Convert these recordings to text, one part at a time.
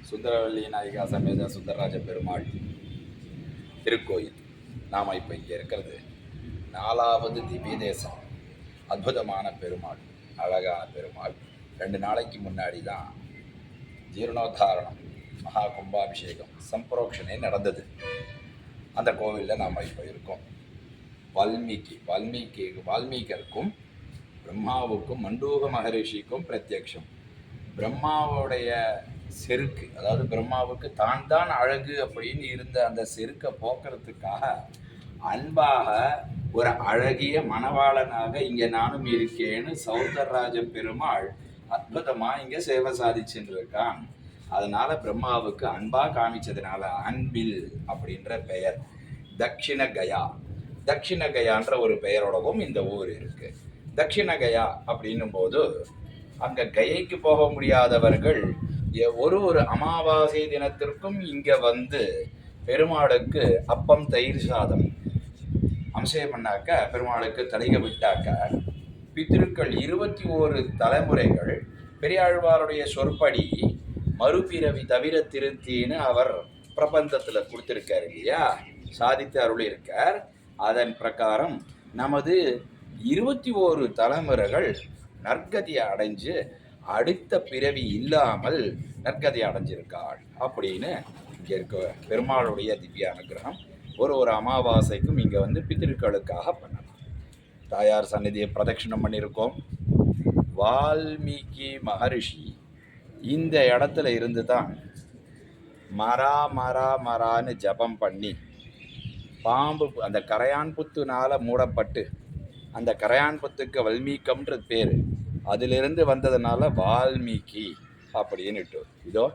சுந்தரவல்லி நாயிகா சமேத சுந்தரராஜ பெருமாள் திருக்கோயில். நாம் இப்போ இங்கே இருக்கிறது 4வது திவ்ய தேசம். அற்புதமான பெருமாள், அழகான பெருமாள். 2 நாளைக்கு முன்னாடி தான் ஜீர்ணோத்தாரணம், மகா கும்பாபிஷேகம், சம்பரோக்ஷனே நடந்தது. அந்த கோவிலில் நாம் இப்போ இருக்கோம். வால்மீகருக்கும் பிரம்மாவுக்கும் மண்டூக மகரிஷிக்கும் பிரத்யக்ஷம். பிரம்மாவுடைய செருக்கு, அதாவது பிரம்மாவுக்கு தான் அழகு அப்படின்னு இருந்த அந்த செருக்கை போக்குறதுக்காக அன்பாக ஒரு அழகிய மணவாளனாக இங்கே நானும் இருக்கேன்னு சௌந்தரராஜ பெருமாள் அற்புதமாக இங்கே சேவை சாதிச்சுட்டு இருக்கான். அதனால பிரம்மாவுக்கு அன்பாக காமிச்சதுனால அன்பில் அப்படின்ற பெயர். தட்சிண கயான்ற ஒரு பெயரோடவும் இந்த ஊர் இருக்கு. தட்சிண கயா அப்படின்னும் போது அங்கே கயைக்கு போக முடியாதவர்கள் ஒரு அமாவாசை தினத்திற்கும் இங்கே வந்து பெருமாளுக்கு அப்பம் தயிர் சாதம் அம்சம் பண்ணாக்க, பெருமாளுக்கு தலைக விட்டாக்க பித்திருக்கள் 21 தலைமுறைகள் பெரியாழ்வாருடைய சொற்படி மறுபிறவி தவிர திருத்தின்னு அவர் பிரபந்தத்தில் கொடுத்துருக்கார் இல்லையா, சாதித்து அருளியிருக்கார். அதன் பிரகாரம் நமது 21 தலைமுறைகள் நற்கதியை அடைஞ்சு அடுத்த பிறவி இல்லாமல் நற்கதி அடைஞ்சிருக்காள் அப்படின்னு இங்கே இருக்க பெருமாளுடைய திவ்ய அனுகிரகம். ஒரு அமாவாசைக்கும் இங்கே வந்து பித்திருக்களுக்காக பண்ணலாம். தாயார் சந்நிதியை பிரதட்சிணம் பண்ணியிருக்கோம். வால்மீகி மகரிஷி இந்த இடத்துல இருந்து தான் மரான்னு ஜபம் பண்ணி பாம்பு அந்த கரையான் புத்துனால மூடப்பட்டு, அந்த கரையான் புத்துக்கு வல்மீகம்ன்ற பேர், அதிலிருந்து வந்ததுனால வால்மீகி அப்படின்னுட்டு. இதோ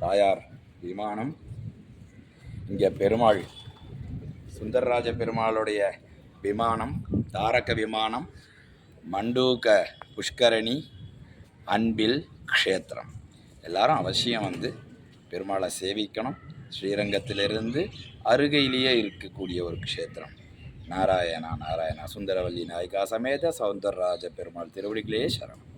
தாயார் விமானம். இங்கே பெருமாள் சுந்தரராஜ பெருமாளுடைய விமானம், தாரக விமானம், மண்டூக புஷ்கரணி, அன்பில் க்ஷேத்திரம். எல்லாரும் அவசியம் வந்து பெருமாளை சேவிக்கணும். ஸ்ரீரங்கத்திலிருந்து அருகையிலேயே இருக்கக்கூடிய ஒரு க்ஷேத்திரம். நாராயணா சுந்தரவல்லி நாயிகா சமேத சௌந்தரராஜ பெருமாள் திருவடிகளே சரணம்.